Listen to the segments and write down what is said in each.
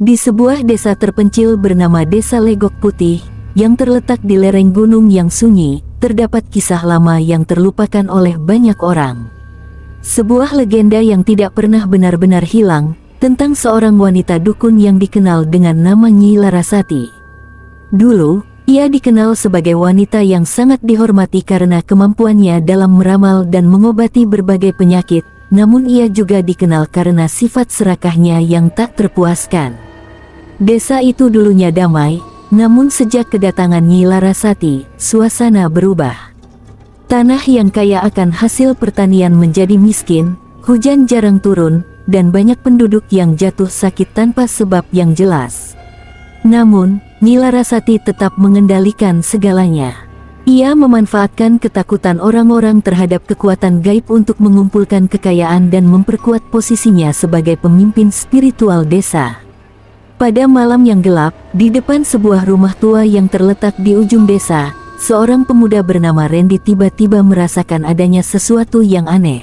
Di sebuah desa terpencil bernama Desa Legok Putih, yang terletak di lereng gunung yang sunyi, terdapat kisah lama yang terlupakan oleh banyak orang. Sebuah legenda yang tidak pernah benar-benar hilang, tentang seorang wanita dukun yang dikenal dengan nama Nyi Larasati. Dulu, ia dikenal sebagai wanita yang sangat dihormati karena kemampuannya dalam meramal dan mengobati berbagai penyakit, namun ia juga dikenal karena sifat serakahnya yang tak terpuaskan. Desa itu dulunya damai, namun sejak kedatangan Nyi Larasati, suasana berubah. Tanah yang kaya akan hasil pertanian menjadi miskin, hujan jarang turun, dan banyak penduduk yang jatuh sakit tanpa sebab yang jelas. Namun, Nyi Larasati tetap mengendalikan segalanya. Ia memanfaatkan ketakutan orang-orang terhadap kekuatan gaib untuk mengumpulkan kekayaan dan memperkuat posisinya sebagai pemimpin spiritual desa. Pada malam yang gelap, di depan sebuah rumah tua yang terletak di ujung desa, seorang pemuda bernama Randy tiba-tiba merasakan adanya sesuatu yang aneh.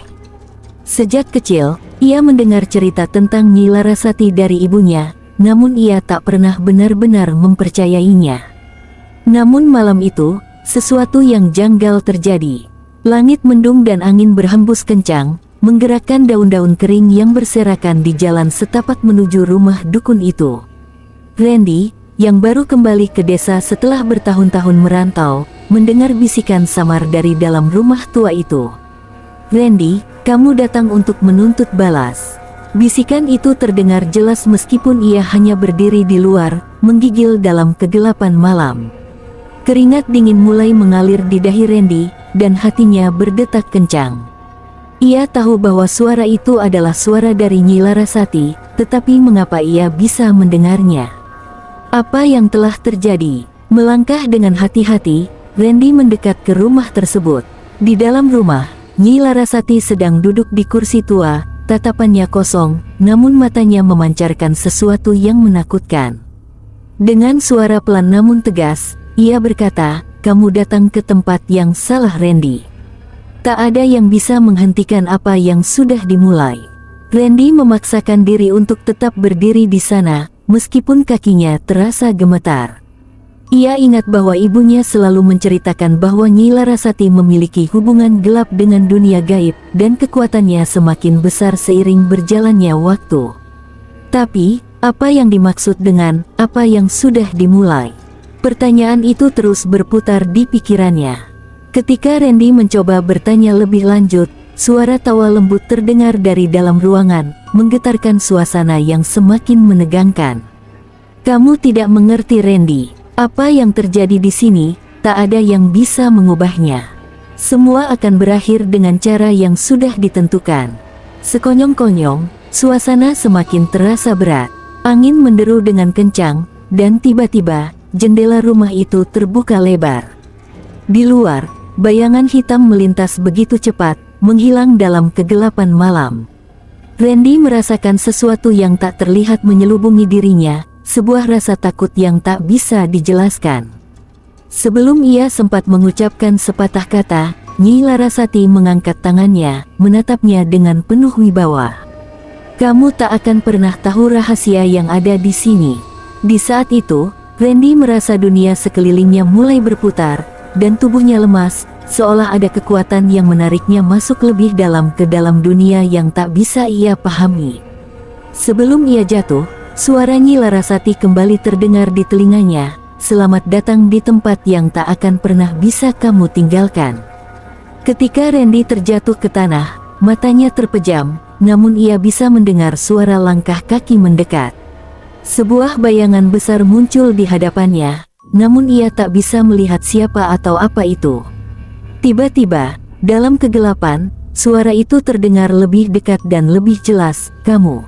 Sejak kecil, ia mendengar cerita tentang Nyi Larasati dari ibunya, namun ia tak pernah benar-benar mempercayainya. Namun malam itu, sesuatu yang janggal terjadi. Langit mendung dan angin berhembus kencang, menggerakkan daun-daun kering yang berserakan di jalan setapak menuju rumah dukun itu. Randy, yang baru kembali ke desa setelah bertahun-tahun merantau, mendengar bisikan samar dari dalam rumah tua itu. "Randy, kamu datang untuk menuntut balas." Bisikan itu terdengar jelas meskipun ia hanya berdiri di luar, menggigil dalam kegelapan malam. Keringat dingin mulai mengalir di dahi Randy, dan hatinya berdetak kencang. Ia tahu bahwa suara itu adalah suara dari Nyi Larasati, tetapi mengapa ia bisa mendengarnya? Apa yang telah terjadi? Melangkah dengan hati-hati, Randy mendekat ke rumah tersebut. Di dalam rumah, Nyi Larasati sedang duduk di kursi tua, tatapannya kosong, namun matanya memancarkan sesuatu yang menakutkan. Dengan suara pelan namun tegas, ia berkata, "Kamu datang ke tempat yang salah, Randy. Tak ada yang bisa menghentikan apa yang sudah dimulai." Randy memaksakan diri untuk tetap berdiri di sana, meskipun kakinya terasa gemetar. Ia ingat bahwa ibunya selalu menceritakan bahwa Nyi Larasati memiliki hubungan gelap dengan dunia gaib, dan kekuatannya semakin besar seiring berjalannya waktu. Tapi, apa yang dimaksud dengan apa yang sudah dimulai? Pertanyaan itu terus berputar di pikirannya. Ketika Randy mencoba bertanya lebih lanjut, suara tawa lembut terdengar dari dalam ruangan, menggetarkan suasana yang semakin menegangkan. "Kamu tidak mengerti, Randy. Apa yang terjadi di sini, tak ada yang bisa mengubahnya. Semua akan berakhir dengan cara yang sudah ditentukan." Sekonyong-konyong, suasana semakin terasa berat. Angin menderu dengan kencang, dan tiba-tiba, jendela rumah itu terbuka lebar. Di luar, bayangan hitam melintas begitu cepat, menghilang dalam kegelapan malam. Randy merasakan sesuatu yang tak terlihat menyelubungi dirinya, sebuah rasa takut yang tak bisa dijelaskan. Sebelum ia sempat mengucapkan sepatah kata, Nyi Larasati mengangkat tangannya, menatapnya dengan penuh wibawa. "Kamu tak akan pernah tahu rahasia yang ada di sini." Di saat itu, Randy merasa dunia sekelilingnya mulai berputar, dan tubuhnya lemas, seolah ada kekuatan yang menariknya masuk lebih dalam ke dalam dunia yang tak bisa ia pahami. Sebelum ia jatuh, suara Nyi Larasati kembali terdengar di telinganya, "Selamat datang di tempat yang tak akan pernah bisa kamu tinggalkan." Ketika Randy terjatuh ke tanah, matanya terpejam, namun ia bisa mendengar suara langkah kaki mendekat. Sebuah bayangan besar muncul di hadapannya, namun ia tak bisa melihat siapa atau apa itu. Tiba-tiba, dalam kegelapan, suara itu terdengar lebih dekat dan lebih jelas, "Kamu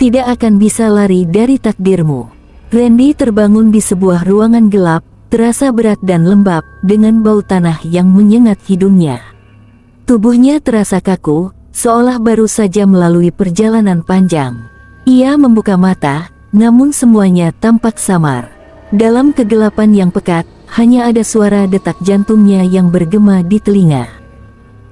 tidak akan bisa lari dari takdirmu." Randy terbangun di sebuah ruangan gelap, terasa berat dan lembab, dengan bau tanah yang menyengat hidungnya. Tubuhnya terasa kaku, seolah baru saja melalui perjalanan panjang. Ia membuka mata, namun semuanya tampak samar. Dalam kegelapan yang pekat, hanya ada suara detak jantungnya yang bergema di telinga.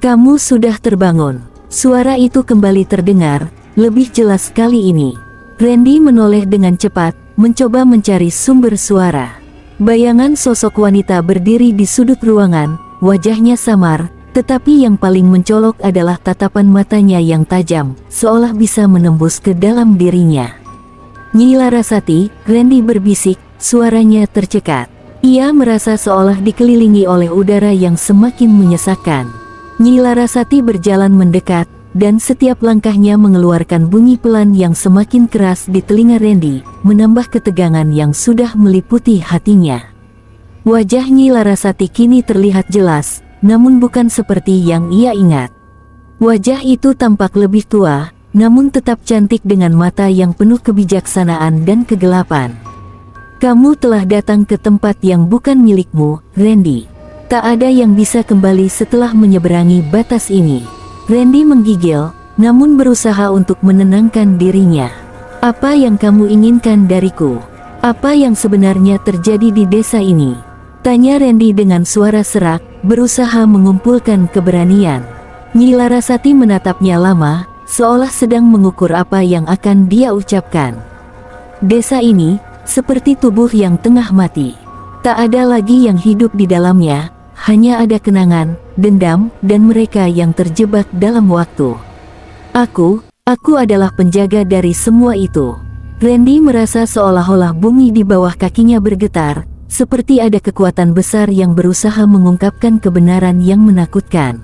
"Kamu sudah terbangun." Suara itu kembali terdengar, lebih jelas kali ini. Randy menoleh dengan cepat, mencoba mencari sumber suara. Bayangan sosok wanita berdiri di sudut ruangan, wajahnya samar, tetapi yang paling mencolok adalah tatapan matanya yang tajam, seolah bisa menembus ke dalam dirinya. "Nyi Larasati," Randy berbisik, suaranya tercekat. Ia merasa seolah dikelilingi oleh udara yang semakin menyesakkan. Nyi Larasati berjalan mendekat, dan setiap langkahnya mengeluarkan bunyi pelan yang semakin keras di telinga Randy, menambah ketegangan yang sudah meliputi hatinya. Wajah Nyi Larasati kini terlihat jelas, namun bukan seperti yang ia ingat. Wajah itu tampak lebih tua, namun tetap cantik dengan mata yang penuh kebijaksanaan dan kegelapan. "Kamu telah datang ke tempat yang bukan milikmu, Randy. Tak ada yang bisa kembali setelah menyeberangi batas ini." Randy menggigil, namun berusaha untuk menenangkan dirinya. "Apa yang kamu inginkan dariku? Apa yang sebenarnya terjadi di desa ini?" tanya Randy dengan suara serak, berusaha mengumpulkan keberanian. Nyi Larasati menatapnya lama, seolah sedang mengukur apa yang akan dia ucapkan. "Desa ini seperti tubuh yang tengah mati. Tak ada lagi yang hidup di dalamnya, hanya ada kenangan, dendam, dan mereka yang terjebak dalam waktu. Aku adalah penjaga dari semua itu." Randy merasa seolah-olah bumi di bawah kakinya bergetar, seperti ada kekuatan besar yang berusaha mengungkapkan kebenaran yang menakutkan.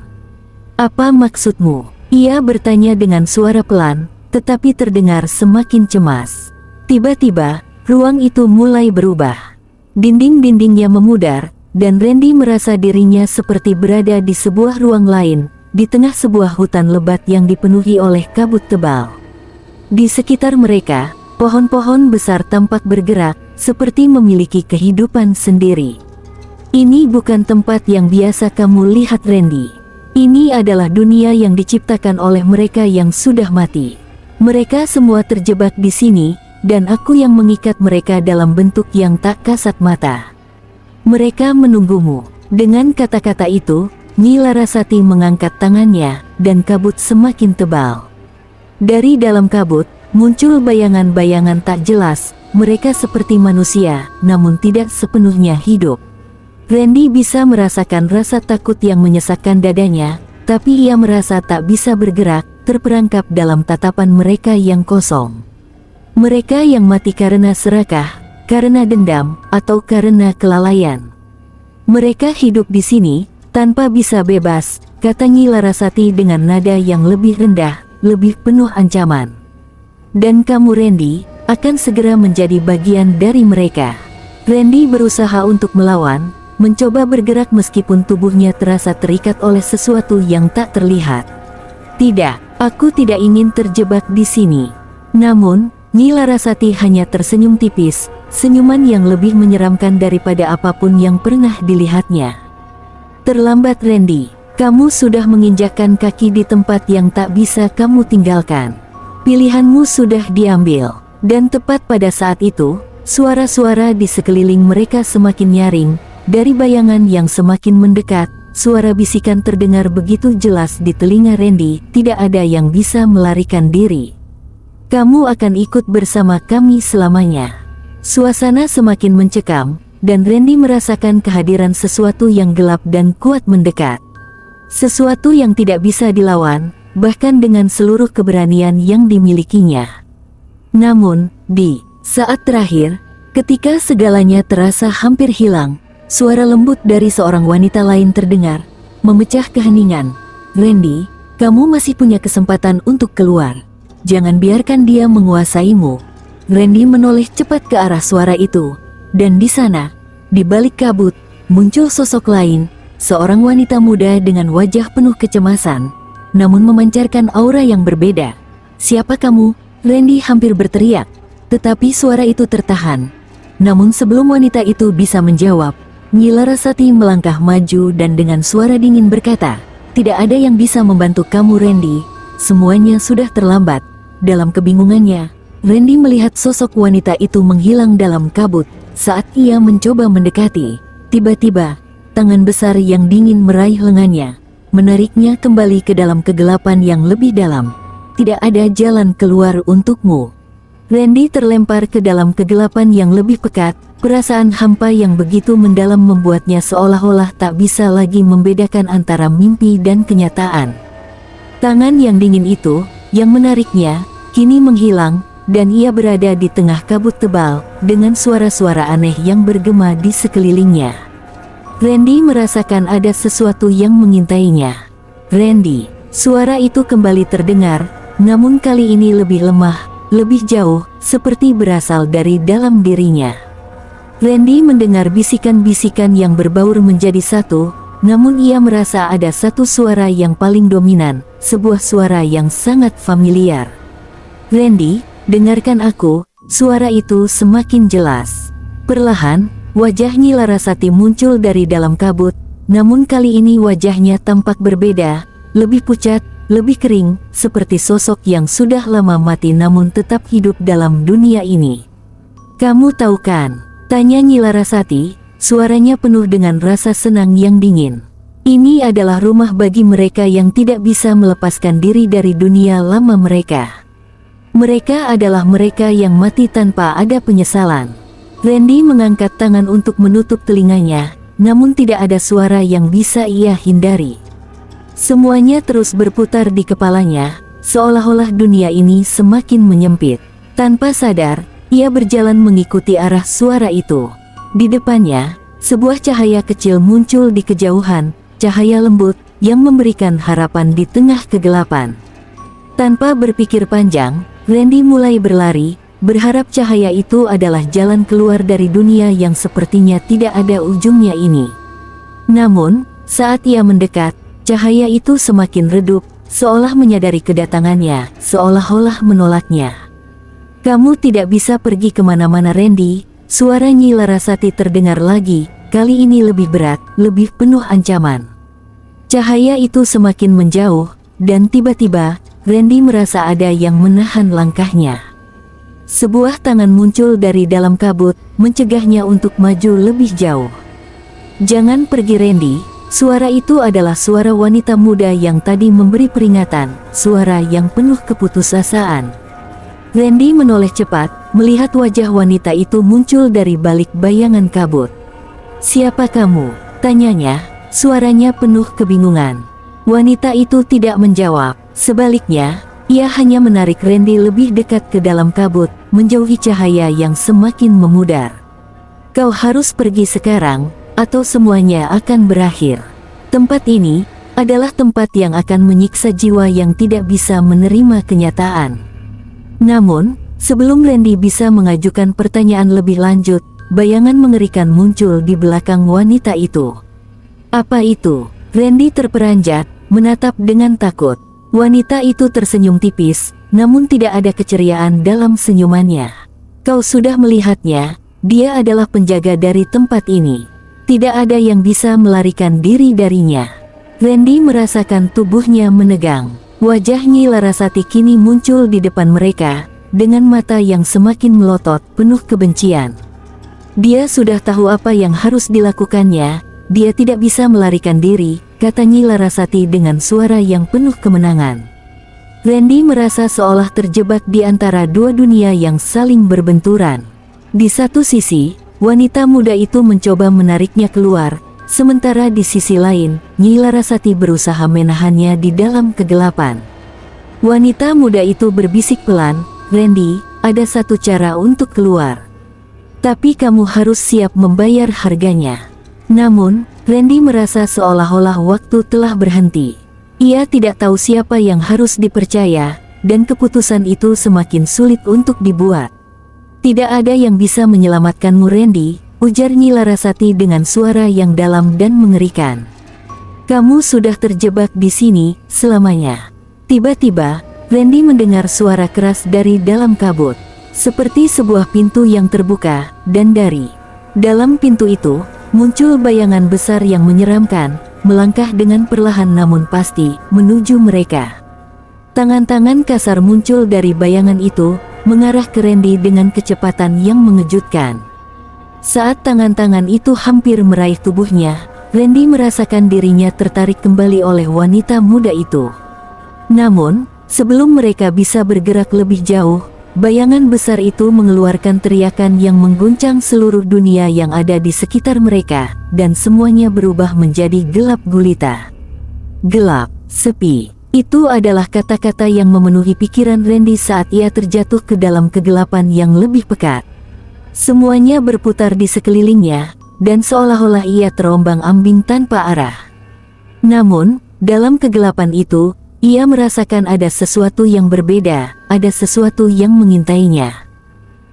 "Apa maksudmu?" ia bertanya dengan suara pelan, tetapi terdengar semakin cemas. Tiba-tiba, ruang itu mulai berubah. Dinding-dindingnya memudar, dan Randy merasa dirinya seperti berada di sebuah ruang lain, di tengah sebuah hutan lebat yang dipenuhi oleh kabut tebal. Di sekitar mereka, pohon-pohon besar tampak bergerak, seperti memiliki kehidupan sendiri. "Ini bukan tempat yang biasa kamu lihat, Randy. Ini adalah dunia yang diciptakan oleh mereka yang sudah mati. Mereka semua terjebak di sini, dan aku yang mengikat mereka dalam bentuk yang tak kasat mata. Mereka menunggumu." Dengan kata-kata itu, Nyi Larasati mengangkat tangannya, dan kabut semakin tebal. Dari dalam kabut, muncul bayangan-bayangan tak jelas. Mereka seperti manusia, namun tidak sepenuhnya hidup. Randy bisa merasakan rasa takut yang menyesakkan dadanya, tapi ia merasa tak bisa bergerak, terperangkap dalam tatapan mereka yang kosong. Mereka yang mati karena serakah, karena dendam, atau karena kelalaian. "Mereka hidup di sini, tanpa bisa bebas," kata Nyi Larasati dengan nada yang lebih rendah, lebih penuh ancaman. "Dan kamu, Randy, akan segera menjadi bagian dari mereka." Randy berusaha untuk melawan, mencoba bergerak meskipun tubuhnya terasa terikat oleh sesuatu yang tak terlihat. "Tidak, aku tidak ingin terjebak di sini." Namun, Nyi Larasati hanya tersenyum tipis, senyuman yang lebih menyeramkan daripada apapun yang pernah dilihatnya. "Terlambat, Randy. Kamu sudah menginjakkan kaki di tempat yang tak bisa kamu tinggalkan. Pilihanmu sudah diambil." Dan tepat pada saat itu, suara-suara di sekeliling mereka semakin nyaring. Dari bayangan yang semakin mendekat, suara bisikan terdengar begitu jelas di telinga Randy, "Tidak ada yang bisa melarikan diri. Kamu akan ikut bersama kami selamanya." Suasana semakin mencekam, dan Randy merasakan kehadiran sesuatu yang gelap dan kuat mendekat. Sesuatu yang tidak bisa dilawan, bahkan dengan seluruh keberanian yang dimilikinya. Namun, di saat terakhir, ketika segalanya terasa hampir hilang, suara lembut dari seorang wanita lain terdengar, memecah keheningan. "Randy, kamu masih punya kesempatan untuk keluar. Jangan biarkan dia menguasaimu." Randy menoleh cepat ke arah suara itu, dan di sana, di balik kabut, muncul sosok lain, seorang wanita muda dengan wajah penuh kecemasan, namun memancarkan aura yang berbeda. "Siapa kamu?" Randy hampir berteriak, tetapi suara itu tertahan. Namun sebelum wanita itu bisa menjawab, Nyi Larasati melangkah maju dan dengan suara dingin berkata, "Tidak ada yang bisa membantu kamu, Randy. Semuanya sudah terlambat." Dalam kebingungannya, Randy melihat sosok wanita itu menghilang dalam kabut. Saat ia mencoba mendekati, tiba-tiba, tangan besar yang dingin meraih lengannya, menariknya kembali ke dalam kegelapan yang lebih dalam. "Tidak ada jalan keluar untukmu." Randy terlempar ke dalam kegelapan yang lebih pekat. Perasaan hampa yang begitu mendalam membuatnya seolah-olah tak bisa lagi membedakan antara mimpi dan kenyataan. Tangan yang dingin itu, yang menariknya, kini menghilang, dan ia berada di tengah kabut tebal, dengan suara-suara aneh yang bergema di sekelilingnya. Randy merasakan ada sesuatu yang mengintainya. "Randy!" Suara itu kembali terdengar, namun kali ini lebih lemah, lebih jauh, seperti berasal dari dalam dirinya. Randy mendengar bisikan-bisikan yang berbaur menjadi satu, namun ia merasa ada satu suara yang paling dominan, sebuah suara yang sangat familiar. "Randy, dengarkan aku." Suara itu semakin jelas. Perlahan, wajah Nyi Larasati muncul dari dalam kabut, namun kali ini wajahnya tampak berbeda, lebih pucat, lebih kering, seperti sosok yang sudah lama mati namun tetap hidup dalam dunia ini. "Kamu tahu kan?" tanya Nyi Larasati, suaranya penuh dengan rasa senang yang dingin. "Ini adalah rumah bagi mereka yang tidak bisa melepaskan diri dari dunia lama mereka. Mereka adalah mereka yang mati tanpa ada penyesalan." Randy mengangkat tangan untuk menutup telinganya, namun tidak ada suara yang bisa ia hindari. Semuanya terus berputar di kepalanya, seolah-olah dunia ini semakin menyempit. Tanpa sadar, ia berjalan mengikuti arah suara itu. Di depannya, sebuah cahaya kecil muncul di kejauhan, cahaya lembut, yang memberikan harapan di tengah kegelapan. Tanpa berpikir panjang, Randy mulai berlari, berharap cahaya itu adalah jalan keluar dari dunia yang sepertinya tidak ada ujungnya ini. Namun, saat ia mendekat, cahaya itu semakin redup, seolah menyadari kedatangannya, seolah-olah menolaknya. "Kamu tidak bisa pergi kemana-mana, Randy." Suara Nyi Larasati terdengar lagi, kali ini lebih berat, lebih penuh ancaman. Cahaya itu semakin menjauh, dan tiba-tiba, Randy merasa ada yang menahan langkahnya. Sebuah tangan muncul dari dalam kabut, mencegahnya untuk maju lebih jauh. "Jangan pergi, Randy." Suara itu adalah suara wanita muda yang tadi memberi peringatan, suara yang penuh keputusasaan. Randy menoleh cepat, melihat wajah wanita itu muncul dari balik bayangan kabut. "Siapa kamu?" tanyanya, suaranya penuh kebingungan. Wanita itu tidak menjawab, sebaliknya, ia hanya menarik Randy lebih dekat ke dalam kabut, menjauhi cahaya yang semakin memudar. "Kau harus pergi sekarang, atau semuanya akan berakhir. Tempat ini adalah tempat yang akan menyiksa jiwa yang tidak bisa menerima kenyataan." Namun, sebelum Randy bisa mengajukan pertanyaan lebih lanjut, bayangan mengerikan muncul di belakang wanita itu. "Apa itu?" Randy terperanjat, menatap dengan takut. Wanita itu tersenyum tipis, namun tidak ada keceriaan dalam senyumannya. "Kau sudah melihatnya, dia adalah penjaga dari tempat ini. Tidak ada yang bisa melarikan diri darinya." Randy merasakan tubuhnya menegang. Wajah Nyi Larasati kini muncul di depan mereka, dengan mata yang semakin melotot, penuh kebencian. Dia sudah tahu apa yang harus dilakukannya, dia tidak bisa melarikan diri, kata Nyi Larasati dengan suara yang penuh kemenangan. Randy merasa seolah terjebak di antara dua dunia yang saling berbenturan. Di satu sisi, wanita muda itu mencoba menariknya keluar, sementara di sisi lain, Nyi Larasati berusaha menahannya di dalam kegelapan. Wanita muda itu berbisik pelan, "Randy, ada satu cara untuk keluar. Tapi kamu harus siap membayar harganya." Namun, Randy merasa seolah-olah waktu telah berhenti. Ia tidak tahu siapa yang harus dipercaya, dan keputusan itu semakin sulit untuk dibuat. "Tidak ada yang bisa menyelamatkanmu, Randy," ujar Nyi Larasati dengan suara yang dalam dan mengerikan. "Kamu sudah terjebak di sini selamanya." Tiba-tiba, Randy mendengar suara keras dari dalam kabut, seperti sebuah pintu yang terbuka, dan dari dalam pintu itu, muncul bayangan besar yang menyeramkan, melangkah dengan perlahan namun pasti, menuju mereka. Tangan-tangan kasar muncul dari bayangan itu, mengarah ke Randy dengan kecepatan yang mengejutkan. Saat tangan-tangan itu hampir meraih tubuhnya, Randy merasakan dirinya tertarik kembali oleh wanita muda itu. Namun, sebelum mereka bisa bergerak lebih jauh, bayangan besar itu mengeluarkan teriakan yang mengguncang seluruh dunia yang ada di sekitar mereka, dan semuanya berubah menjadi gelap gulita. Gelap, sepi. Itu adalah kata-kata yang memenuhi pikiran Randy saat ia terjatuh ke dalam kegelapan yang lebih pekat. Semuanya berputar di sekelilingnya, dan seolah-olah ia terombang-ambing tanpa arah. Namun, dalam kegelapan itu, ia merasakan ada sesuatu yang berbeda, ada sesuatu yang mengintainya.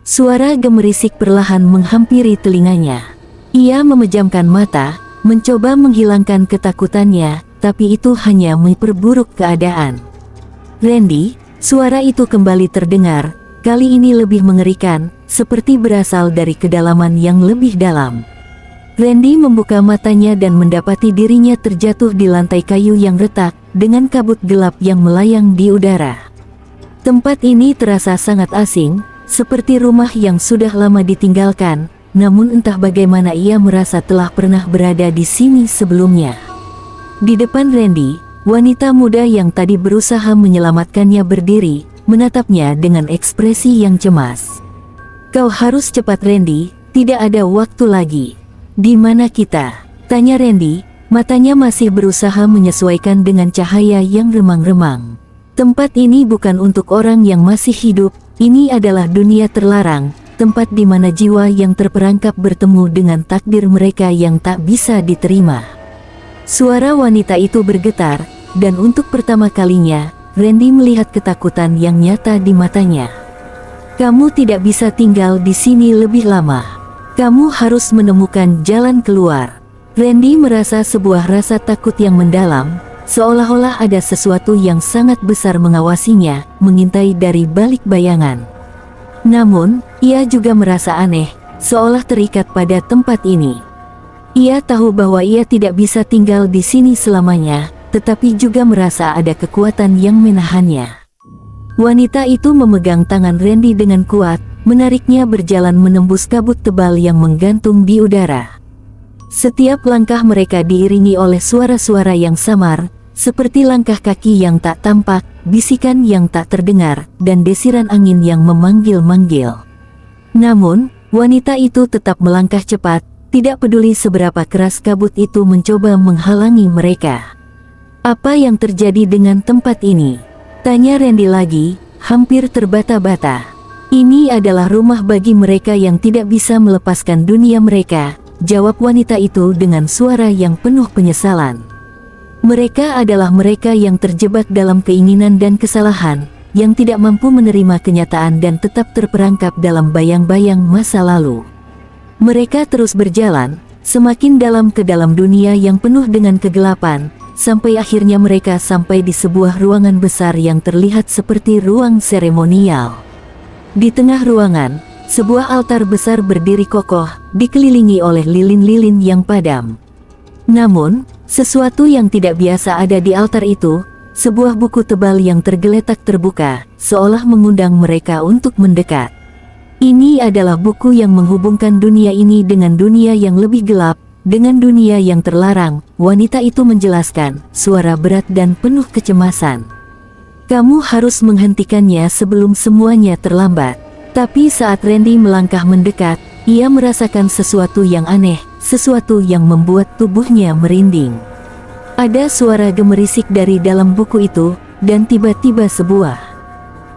Suara gemerisik perlahan menghampiri telinganya. Ia memejamkan mata, mencoba menghilangkan ketakutannya, tapi itu hanya memperburuk keadaan. "Randy," suara itu kembali terdengar, kali ini lebih mengerikan, seperti berasal dari kedalaman yang lebih dalam. Randy membuka matanya dan mendapati dirinya terjatuh di lantai kayu yang retak, dengan kabut gelap yang melayang di udara. Tempat ini terasa sangat asing, seperti rumah yang sudah lama ditinggalkan, namun entah bagaimana ia merasa telah pernah berada di sini sebelumnya. Di depan Randy, wanita muda yang tadi berusaha menyelamatkannya berdiri, menatapnya dengan ekspresi yang cemas. "Kau harus cepat Randy, tidak ada waktu lagi." "Di mana kita?" tanya Randy, matanya masih berusaha menyesuaikan dengan cahaya yang remang-remang. "Tempat ini bukan untuk orang yang masih hidup, ini adalah dunia terlarang, tempat di mana jiwa yang terperangkap bertemu dengan takdir mereka yang tak bisa diterima." Suara wanita itu bergetar, dan untuk pertama kalinya, Randy melihat ketakutan yang nyata di matanya. "Kamu tidak bisa tinggal di sini lebih lama. Kamu harus menemukan jalan keluar." Randy merasa sebuah rasa takut yang mendalam, seolah-olah ada sesuatu yang sangat besar mengawasinya, mengintai dari balik bayangan. Namun, ia juga merasa aneh, seolah terikat pada tempat ini. Ia tahu bahwa ia tidak bisa tinggal di sini selamanya, tetapi juga merasa ada kekuatan yang menahannya. Wanita itu memegang tangan Randy dengan kuat, menariknya berjalan menembus kabut tebal yang menggantung di udara. Setiap langkah mereka diiringi oleh suara-suara yang samar, seperti langkah kaki yang tak tampak, bisikan yang tak terdengar, dan desiran angin yang memanggil-manggil. Namun, wanita itu tetap melangkah cepat, tidak peduli seberapa keras kabut itu mencoba menghalangi mereka. "Apa yang terjadi dengan tempat ini?" tanya Randy lagi, hampir terbata-bata. "Ini adalah rumah bagi mereka yang tidak bisa melepaskan dunia mereka," jawab wanita itu dengan suara yang penuh penyesalan. "Mereka adalah mereka yang terjebak dalam keinginan dan kesalahan, yang tidak mampu menerima kenyataan dan tetap terperangkap dalam bayang-bayang masa lalu." Mereka terus berjalan, semakin dalam ke dalam dunia yang penuh dengan kegelapan, sampai akhirnya mereka sampai di sebuah ruangan besar yang terlihat seperti ruang seremonial. Di tengah ruangan, sebuah altar besar berdiri kokoh, dikelilingi oleh lilin-lilin yang padam. Namun, sesuatu yang tidak biasa ada di altar itu, sebuah buku tebal yang tergeletak terbuka, seolah mengundang mereka untuk mendekat. Ini adalah buku yang menghubungkan dunia ini dengan dunia yang lebih gelap, dengan dunia yang terlarang, wanita itu menjelaskan, suara berat dan penuh kecemasan. "Kamu harus menghentikannya sebelum semuanya terlambat." Tapi saat Randy melangkah mendekat, ia merasakan sesuatu yang aneh, sesuatu yang membuat tubuhnya merinding. Ada suara gemerisik dari dalam buku itu, dan tiba-tiba sebuah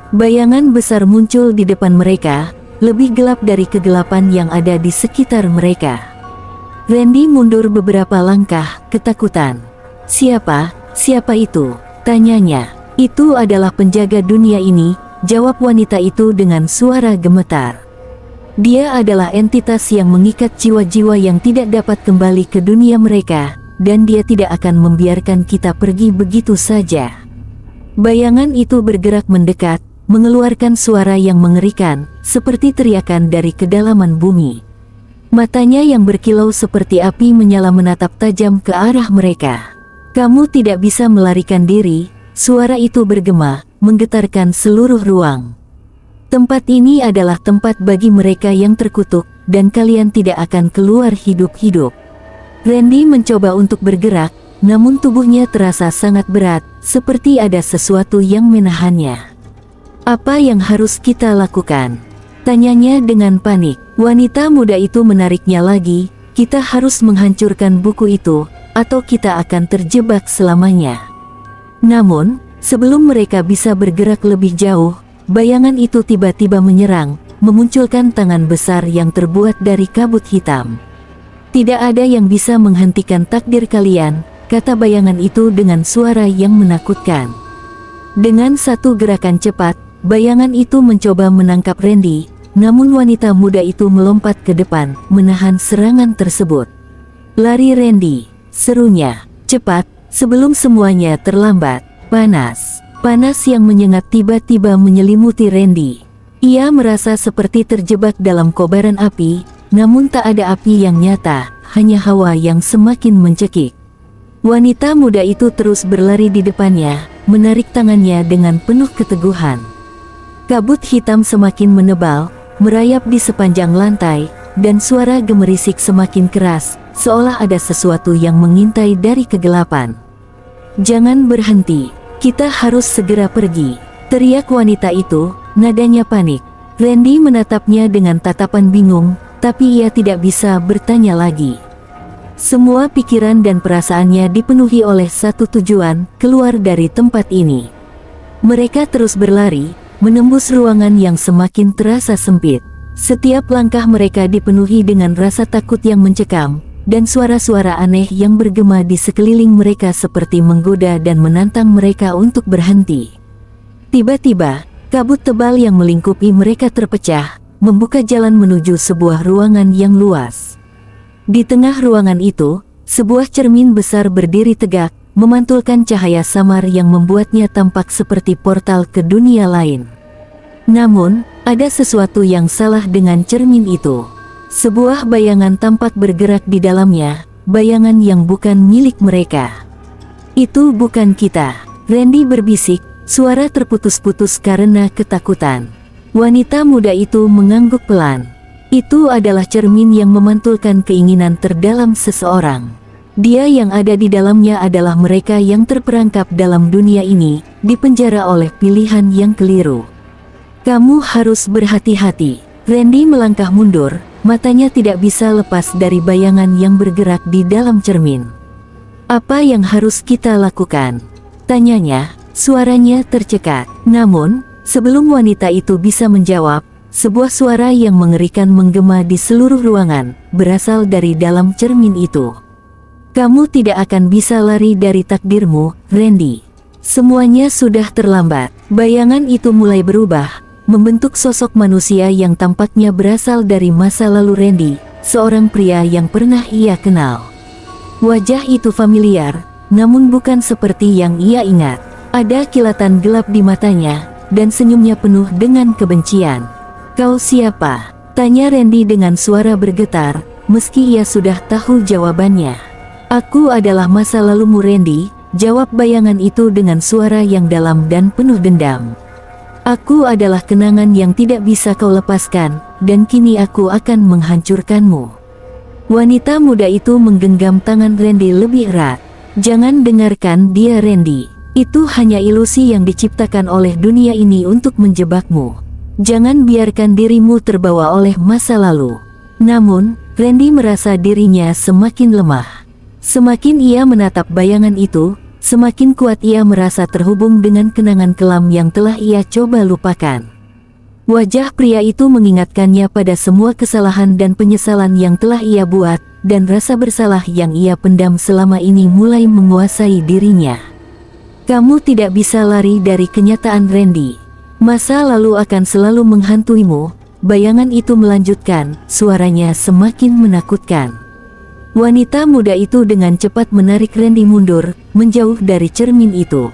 bayangan besar muncul di depan mereka, lebih gelap dari kegelapan yang ada di sekitar mereka. Randy mundur beberapa langkah, ketakutan. Siapa itu?" tanyanya. "Itu adalah penjaga dunia ini," jawab wanita itu dengan suara gemetar. "Dia adalah entitas yang mengikat jiwa-jiwa yang tidak dapat kembali ke dunia mereka, dan dia tidak akan membiarkan kita pergi begitu saja." Bayangan itu bergerak mendekat, mengeluarkan suara yang mengerikan, seperti teriakan dari kedalaman bumi. Matanya yang berkilau seperti api menyala menatap tajam ke arah mereka. "Kamu tidak bisa melarikan diri," suara itu bergema, menggetarkan seluruh ruang. "Tempat ini adalah tempat bagi mereka yang terkutuk, dan kalian tidak akan keluar hidup-hidup." Randy mencoba untuk bergerak, namun tubuhnya terasa sangat berat, seperti ada sesuatu yang menahannya. Apa yang harus kita lakukan? Tanyanya dengan panik. Wanita muda itu menariknya lagi. Kita harus menghancurkan buku itu, atau kita akan terjebak selamanya. Namun, sebelum mereka bisa bergerak lebih jauh, bayangan itu tiba-tiba menyerang, memunculkan tangan besar yang terbuat dari kabut hitam. Tidak ada yang bisa menghentikan takdir kalian, kata bayangan itu dengan suara yang menakutkan. Dengan satu gerakan cepat, bayangan itu mencoba menangkap Randy, namun wanita muda itu melompat ke depan, menahan serangan tersebut. Lari Randy, serunya, cepat, sebelum semuanya terlambat. Panas yang menyengat tiba-tiba menyelimuti Randy. Ia merasa seperti terjebak dalam kobaran api, namun tak ada api yang nyata, hanya hawa yang semakin mencekik. Wanita muda itu terus berlari di depannya, menarik tangannya dengan penuh keteguhan. Kabut hitam semakin menebal, merayap di sepanjang lantai, dan suara gemerisik semakin keras, seolah ada sesuatu yang mengintai dari kegelapan. Jangan berhenti, kita harus segera pergi, teriak wanita itu, nadanya panik. Randy menatapnya dengan tatapan bingung, tapi ia tidak bisa bertanya lagi. Semua pikiran dan perasaannya dipenuhi oleh satu tujuan, keluar dari tempat ini. Mereka terus berlari, menembus ruangan yang semakin terasa sempit. Setiap langkah mereka dipenuhi dengan rasa takut yang mencekam, dan suara-suara aneh yang bergema di sekeliling mereka seperti menggoda dan menantang mereka untuk berhenti. Tiba-tiba, kabut tebal yang melingkupi mereka terpecah, membuka jalan menuju sebuah ruangan yang luas. Di tengah ruangan itu, sebuah cermin besar berdiri tegak, memantulkan cahaya samar yang membuatnya tampak seperti portal ke dunia lain. Namun, ada sesuatu yang salah dengan cermin itu. Sebuah bayangan tampak bergerak di dalamnya, bayangan yang bukan milik mereka. Itu bukan kita, Randy berbisik, suara terputus-putus karena ketakutan. Wanita muda itu mengangguk pelan. Itu adalah cermin yang memantulkan keinginan terdalam seseorang. Dia yang ada di dalamnya adalah mereka yang terperangkap dalam dunia ini, dipenjara oleh pilihan yang keliru. Kamu harus berhati-hati. Randy melangkah mundur, matanya tidak bisa lepas dari bayangan yang bergerak di dalam cermin. Apa yang harus kita lakukan? Tanyanya, suaranya tercekat. Namun, sebelum wanita itu bisa menjawab, sebuah suara yang mengerikan menggema di seluruh ruangan, berasal dari dalam cermin itu. Kamu tidak akan bisa lari dari takdirmu, Randy. Semuanya sudah terlambat. Bayangan itu mulai berubah, membentuk sosok manusia yang tampaknya berasal dari masa lalu Randy, seorang pria yang pernah ia kenal. Wajah itu familiar, namun bukan seperti yang ia ingat. Ada kilatan gelap di matanya, dan senyumnya penuh dengan kebencian. Kau siapa? Tanya Randy dengan suara bergetar, meski ia sudah tahu jawabannya. Aku adalah masa lalumu Randy, jawab bayangan itu dengan suara yang dalam dan penuh dendam. Aku adalah kenangan yang tidak bisa kau lepaskan, dan kini aku akan menghancurkanmu. Wanita muda itu menggenggam tangan Randy lebih erat. Jangan dengarkan dia Randy. Itu hanya ilusi yang diciptakan oleh dunia ini untuk menjebakmu. Jangan biarkan dirimu terbawa oleh masa lalu. Namun, Randy merasa dirinya semakin lemah. Semakin ia menatap bayangan itu, semakin kuat ia merasa terhubung dengan kenangan kelam yang telah ia coba lupakan. Wajah pria itu mengingatkannya pada semua kesalahan dan penyesalan yang telah ia buat, dan rasa bersalah yang ia pendam selama ini mulai menguasai dirinya. Kamu tidak bisa lari dari kenyataan Randy. Masa lalu akan selalu menghantuimu, bayangan itu melanjutkan, suaranya semakin menakutkan. Wanita muda itu dengan cepat menarik Randy mundur, menjauh dari cermin itu.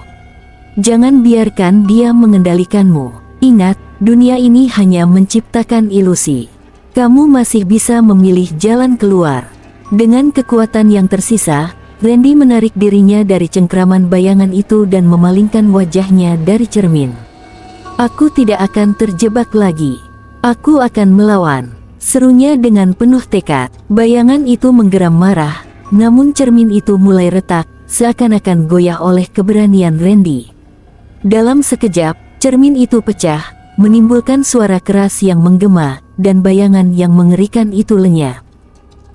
Jangan biarkan dia mengendalikanmu. Ingat, dunia ini hanya menciptakan ilusi. Kamu masih bisa memilih jalan keluar. Dengan kekuatan yang tersisa, Randy menarik dirinya dari cengkraman bayangan itu dan memalingkan wajahnya dari cermin. Aku tidak akan terjebak lagi. Aku akan melawan. Serunya dengan penuh tekad. Bayangan itu menggeram marah, namun cermin itu mulai retak, seakan-akan goyah oleh keberanian Randy. Dalam sekejap, Cermin itu pecah, menimbulkan suara keras yang menggema, dan bayangan yang mengerikan itu lenyap.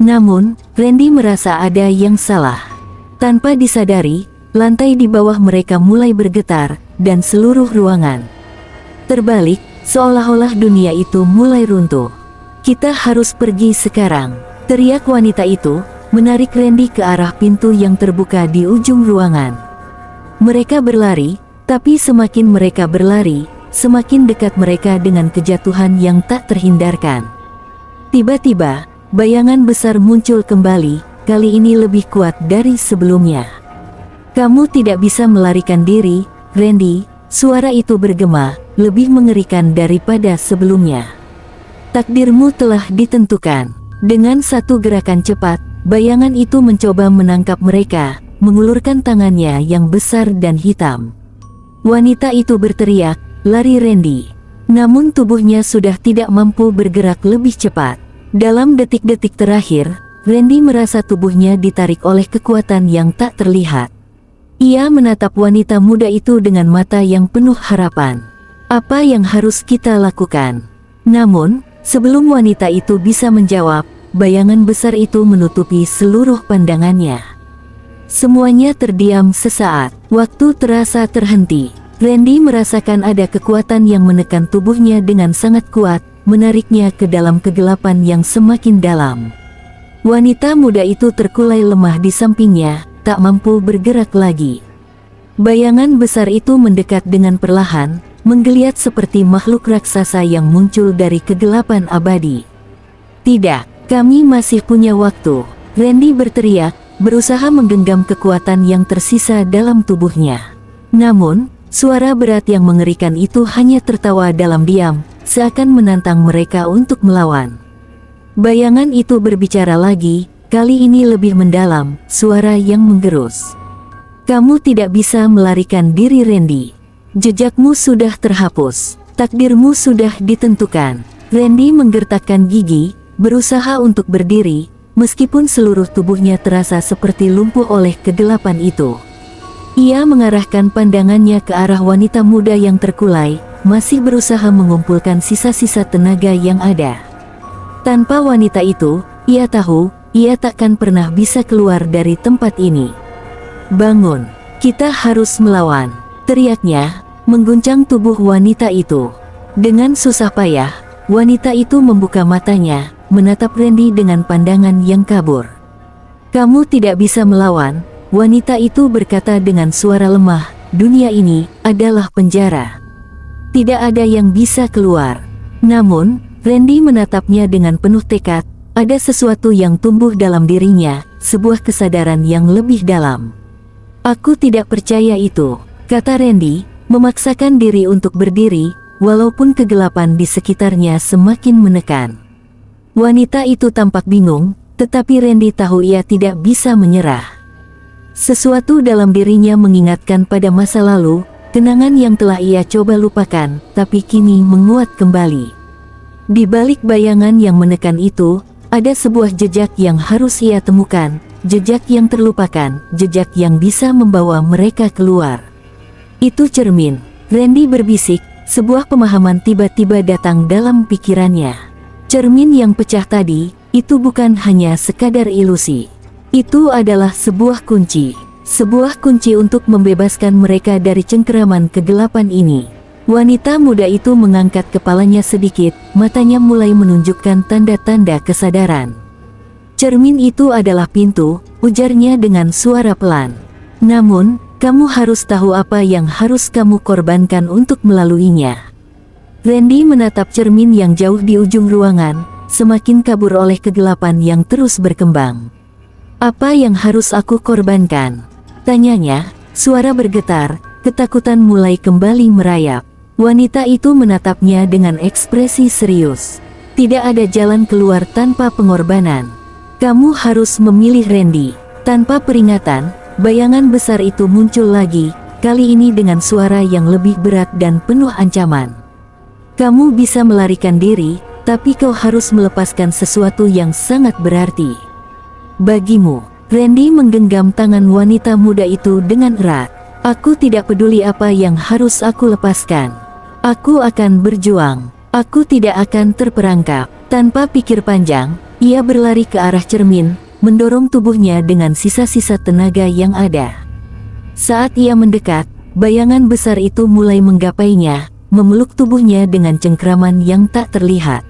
Namun, Randy merasa ada yang salah. Tanpa disadari, lantai di bawah mereka mulai bergetar, dan seluruh ruangan terbalik, seolah-olah dunia itu mulai runtuh. "Kita harus pergi sekarang," teriak wanita itu, menarik Randy ke arah pintu yang terbuka di ujung ruangan. Mereka berlari, tapi semakin mereka berlari, semakin dekat mereka dengan kejatuhan yang tak terhindarkan. Tiba-tiba, bayangan besar muncul kembali, kali ini lebih kuat dari sebelumnya. "Kamu tidak bisa melarikan diri, Randy," suara itu bergema, lebih mengerikan daripada sebelumnya. "Takdirmu telah ditentukan." Dengan satu gerakan cepat, bayangan itu mencoba menangkap mereka, mengulurkan tangannya yang besar dan hitam. Wanita itu berteriak, "Lari Randy!" Namun tubuhnya sudah tidak mampu bergerak lebih cepat. Dalam detik-detik terakhir, Randy merasa tubuhnya ditarik oleh kekuatan yang tak terlihat. Ia menatap wanita muda itu dengan mata yang penuh harapan. "Apa yang harus kita lakukan?" Namun, sebelum wanita itu bisa menjawab, bayangan besar itu menutupi seluruh pandangannya. Semuanya terdiam sesaat. Waktu terasa terhenti. Randy merasakan ada kekuatan yang menekan tubuhnya dengan sangat kuat, menariknya ke dalam kegelapan yang semakin dalam. Wanita muda itu terkulai lemah di sampingnya, tak mampu bergerak lagi. Bayangan besar itu mendekat dengan perlahan, menggeliat seperti makhluk raksasa yang muncul dari kegelapan abadi. "Tidak, kami masih punya waktu," Randy berteriak, berusaha menggenggam kekuatan yang tersisa dalam tubuhnya. Namun, suara berat yang mengerikan itu hanya tertawa dalam diam, seakan menantang mereka untuk melawan. Bayangan itu berbicara lagi, kali ini lebih mendalam, suara yang menggerus. "Kamu tidak bisa melarikan diri Randy. Jejakmu sudah terhapus. Takdirmu sudah ditentukan." Randy menggertakkan gigi, berusaha untuk berdiri, meskipun seluruh tubuhnya terasa seperti lumpuh oleh kegelapan itu. Ia mengarahkan pandangannya ke arah wanita muda yang terkulai, masih berusaha mengumpulkan sisa-sisa tenaga yang ada. Tanpa wanita itu, ia tahu, ia takkan pernah bisa keluar dari tempat ini. "Bangun, kita harus melawan," teriaknya, mengguncang tubuh wanita itu. Dengan susah payah, wanita itu membuka matanya, menatap Randy dengan pandangan yang kabur. "Kamu tidak bisa melawan," wanita itu berkata dengan suara lemah, "dunia ini adalah penjara. Tidak ada yang bisa keluar." Namun, Randy menatapnya dengan penuh tekad, ada sesuatu yang tumbuh dalam dirinya, sebuah kesadaran yang lebih dalam. "Aku tidak percaya itu," kata Randy, memaksakan diri untuk berdiri, walaupun kegelapan di sekitarnya semakin menekan. Wanita itu tampak bingung, tetapi Randy tahu ia tidak bisa menyerah. Sesuatu dalam dirinya mengingatkan pada masa lalu, kenangan yang telah ia coba lupakan, tapi kini menguat kembali. Di balik bayangan yang menekan itu, ada sebuah jejak yang harus ia temukan, jejak yang terlupakan, jejak yang bisa membawa mereka keluar. "Itu cermin," Randy berbisik, sebuah pemahaman tiba-tiba datang dalam pikirannya. Cermin yang pecah tadi, itu bukan hanya sekadar ilusi. Itu adalah sebuah kunci. Sebuah kunci untuk membebaskan mereka dari cengkeraman kegelapan ini. Wanita muda itu mengangkat kepalanya sedikit, matanya mulai menunjukkan tanda-tanda kesadaran. "Cermin itu adalah pintu," ujarnya dengan suara pelan. "Namun, kamu harus tahu apa yang harus kamu korbankan untuk melaluinya." Randy menatap cermin yang jauh di ujung ruangan, semakin kabur oleh kegelapan yang terus berkembang. "Apa yang harus aku korbankan?" tanyanya, suara bergetar, ketakutan mulai kembali merayap. Wanita itu menatapnya dengan ekspresi serius. "Tidak ada jalan keluar tanpa pengorbanan. Kamu harus memilih Randy." Tanpa peringatan, bayangan besar itu muncul lagi, kali ini dengan suara yang lebih berat dan penuh ancaman. "Kamu bisa melarikan diri, tapi kau harus melepaskan sesuatu yang sangat berarti bagimu." Randy menggenggam tangan wanita muda itu dengan erat. "Aku tidak peduli apa yang harus aku lepaskan. Aku akan berjuang. Aku tidak akan terperangkap. Tanpa pikir panjang, ia berlari ke arah cermin, mendorong tubuhnya dengan sisa-sisa tenaga yang ada. Saat ia mendekat, bayangan besar itu mulai menggapainya, memeluk tubuhnya dengan cengkraman yang tak terlihat.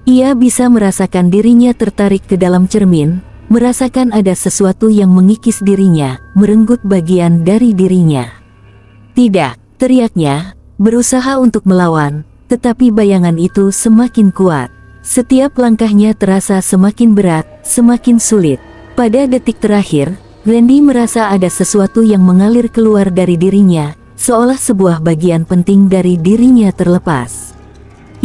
Ia bisa merasakan dirinya tertarik ke dalam cermin, merasakan ada sesuatu yang mengikis dirinya, merenggut bagian dari dirinya. "Tidak!" teriaknya, berusaha untuk melawan, tetapi bayangan itu semakin kuat. Setiap langkahnya terasa semakin berat, semakin sulit. Pada detik terakhir, Randy merasa ada sesuatu yang mengalir keluar dari dirinya, seolah sebuah bagian penting dari dirinya terlepas.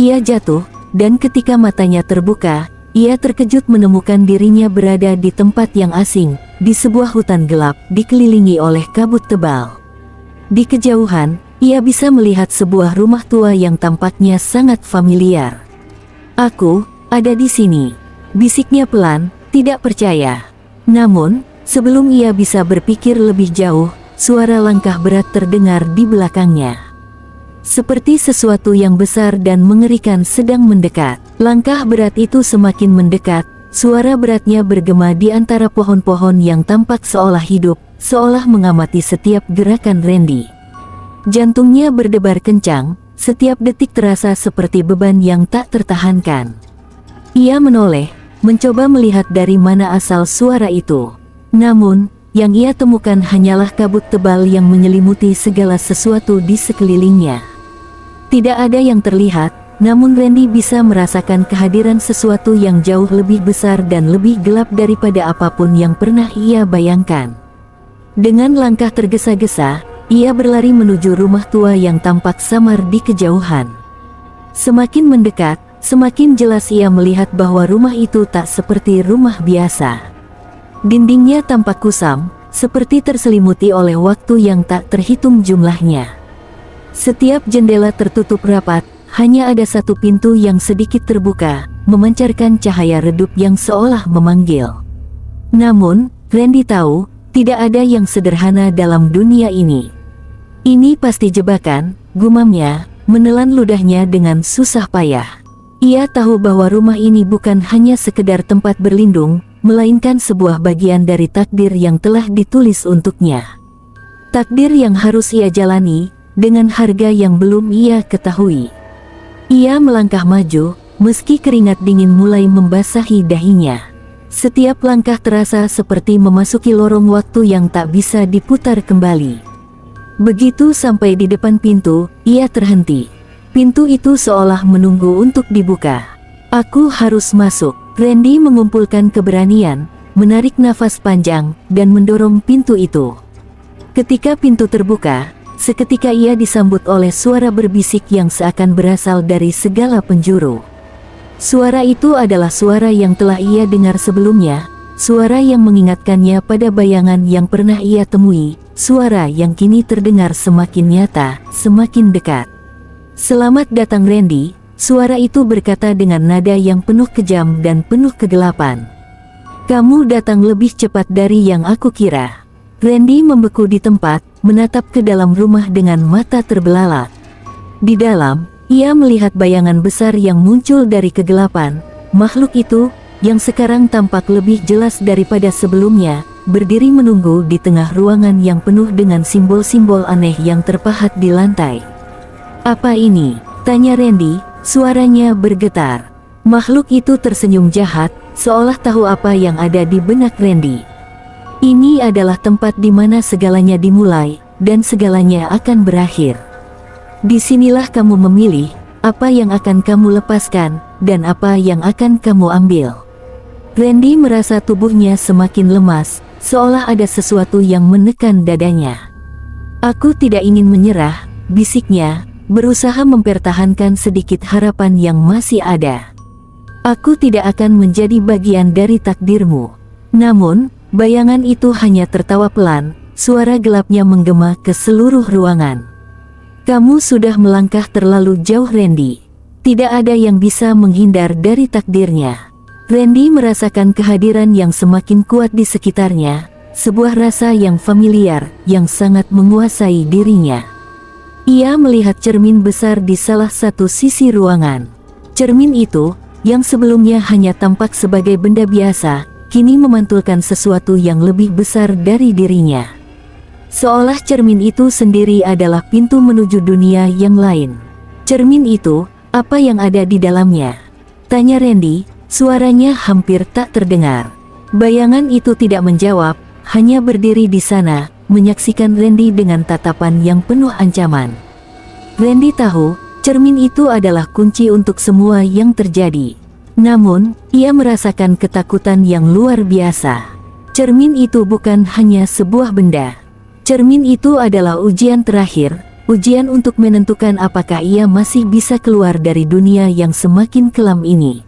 Ia jatuh, dan ketika matanya terbuka, ia terkejut menemukan dirinya berada di tempat yang asing, di sebuah hutan gelap, dikelilingi oleh kabut tebal. Di kejauhan, ia bisa melihat sebuah rumah tua yang tampaknya sangat familiar. "Aku ada di sini," bisiknya pelan, tidak percaya. Namun, sebelum ia bisa berpikir lebih jauh, suara langkah berat terdengar di belakangnya. Seperti sesuatu yang besar dan mengerikan sedang mendekat. Langkah berat itu semakin mendekat, suara beratnya bergema di antara pohon-pohon yang tampak seolah hidup, seolah mengamati setiap gerakan Randy. Jantungnya berdebar kencang, setiap detik terasa seperti beban yang tak tertahankan. Ia menoleh, mencoba melihat dari mana asal suara itu. Namun, yang ia temukan hanyalah kabut tebal yang menyelimuti segala sesuatu di sekelilingnya. Tidak ada yang terlihat, namun Randy bisa merasakan kehadiran sesuatu yang jauh lebih besar dan lebih gelap daripada apapun yang pernah ia bayangkan. Dengan langkah tergesa-gesa, ia berlari menuju rumah tua yang tampak samar di kejauhan. Semakin mendekat, semakin jelas ia melihat bahwa rumah itu tak seperti rumah biasa. Dindingnya tampak kusam, seperti terselimuti oleh waktu yang tak terhitung jumlahnya. Setiap jendela tertutup rapat, hanya ada satu pintu yang sedikit terbuka, memancarkan cahaya redup yang seolah memanggil. Namun, Randy tahu, tidak ada yang sederhana dalam dunia ini. "Ini pasti jebakan," gumamnya, menelan ludahnya dengan susah payah. Ia tahu bahwa rumah ini bukan hanya sekedar tempat berlindung, melainkan sebuah bagian dari takdir yang telah ditulis untuknya. Takdir yang harus ia jalani, dengan harga yang belum ia ketahui. Ia melangkah maju, meski keringat dingin mulai membasahi dahinya. Setiap langkah terasa seperti memasuki lorong waktu yang tak bisa diputar kembali. Begitu sampai di depan pintu, ia terhenti. Pintu itu seolah menunggu untuk dibuka. "Aku harus masuk." Randy mengumpulkan keberanian, menarik nafas panjang, dan mendorong pintu itu. Ketika pintu terbuka, seketika ia disambut oleh suara berbisik yang seakan berasal dari segala penjuru. Suara itu adalah suara yang telah ia dengar sebelumnya, suara yang mengingatkannya pada bayangan yang pernah ia temui, suara yang kini terdengar semakin nyata, semakin dekat. "Selamat datang Randy," suara itu berkata dengan nada yang penuh kejam dan penuh kegelapan. "Kamu datang lebih cepat dari yang aku kira." Randy membeku di tempat, menatap ke dalam rumah dengan mata terbelalak. Di dalam, ia melihat bayangan besar yang muncul dari kegelapan. Makhluk itu, yang sekarang tampak lebih jelas daripada sebelumnya, berdiri menunggu di tengah ruangan yang penuh dengan simbol-simbol aneh yang terpahat di lantai. "Apa ini?" tanya Randy. Suaranya bergetar. Makhluk itu tersenyum jahat, seolah tahu apa yang ada di benak Randy. "Ini adalah tempat di mana segalanya dimulai, dan segalanya akan berakhir. Disinilah kamu memilih, apa yang akan kamu lepaskan, dan apa yang akan kamu ambil." Randy merasa tubuhnya semakin lemas, seolah ada sesuatu yang menekan dadanya. "Aku tidak ingin menyerah," bisiknya, berusaha mempertahankan sedikit harapan yang masih ada. "Aku tidak akan menjadi bagian dari takdirmu." Namun, bayangan itu hanya tertawa pelan, suara gelapnya menggema ke seluruh ruangan. "Kamu sudah melangkah terlalu jauh Randy. Tidak ada yang bisa menghindar dari takdirnya." Randy merasakan kehadiran yang semakin kuat di sekitarnya, sebuah rasa yang familiar, yang sangat menguasai dirinya. Ia melihat cermin besar di salah satu sisi ruangan. Cermin itu, yang sebelumnya hanya tampak sebagai benda biasa, kini memantulkan sesuatu yang lebih besar dari dirinya. Seolah cermin itu sendiri adalah pintu menuju dunia yang lain. Cermin itu, apa yang ada di dalamnya? Tanya Randy, suaranya hampir tak terdengar. Bayangan itu tidak menjawab, hanya berdiri di sana, menyaksikan Randy dengan tatapan yang penuh ancaman. Randy tahu, cermin itu adalah kunci untuk semua yang terjadi. Namun, ia merasakan ketakutan yang luar biasa. Cermin itu bukan hanya sebuah benda. Cermin itu adalah ujian terakhir, ujian untuk menentukan apakah ia masih bisa keluar dari dunia yang semakin kelam ini.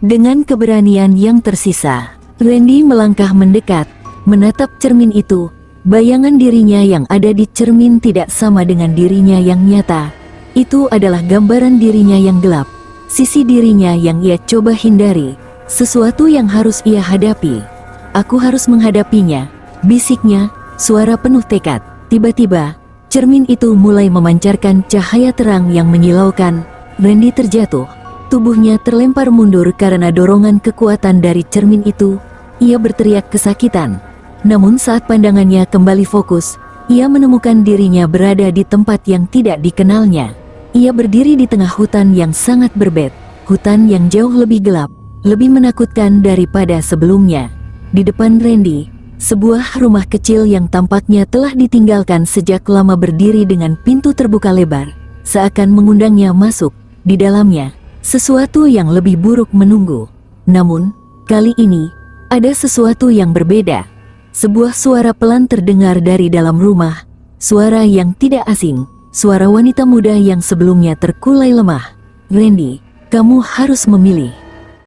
Dengan keberanian yang tersisa, Randy melangkah mendekat, menatap cermin itu. Bayangan dirinya yang ada di cermin tidak sama dengan dirinya yang nyata. Itu adalah gambaran dirinya yang gelap, sisi dirinya yang ia coba hindari, sesuatu yang harus ia hadapi. Aku harus menghadapinya, bisiknya, suara penuh tekad. Tiba-tiba, cermin itu mulai memancarkan cahaya terang yang menyilaukan. Randy terjatuh, tubuhnya terlempar mundur karena dorongan kekuatan dari cermin itu. Ia berteriak kesakitan. Namun saat pandangannya kembali fokus, ia menemukan dirinya berada di tempat yang tidak dikenalnya. Ia berdiri di tengah hutan yang sangat berbed, hutan yang jauh lebih gelap, lebih menakutkan daripada sebelumnya. Di depan Randy, sebuah rumah kecil yang tampaknya telah ditinggalkan sejak lama berdiri dengan pintu terbuka lebar, seakan mengundangnya masuk. Di dalamnya, sesuatu yang lebih buruk menunggu. Namun, kali ini, ada sesuatu yang berbeda. Sebuah suara pelan terdengar dari dalam rumah, suara yang tidak asing, suara wanita muda yang sebelumnya terkulai lemah. Randy, kamu harus memilih.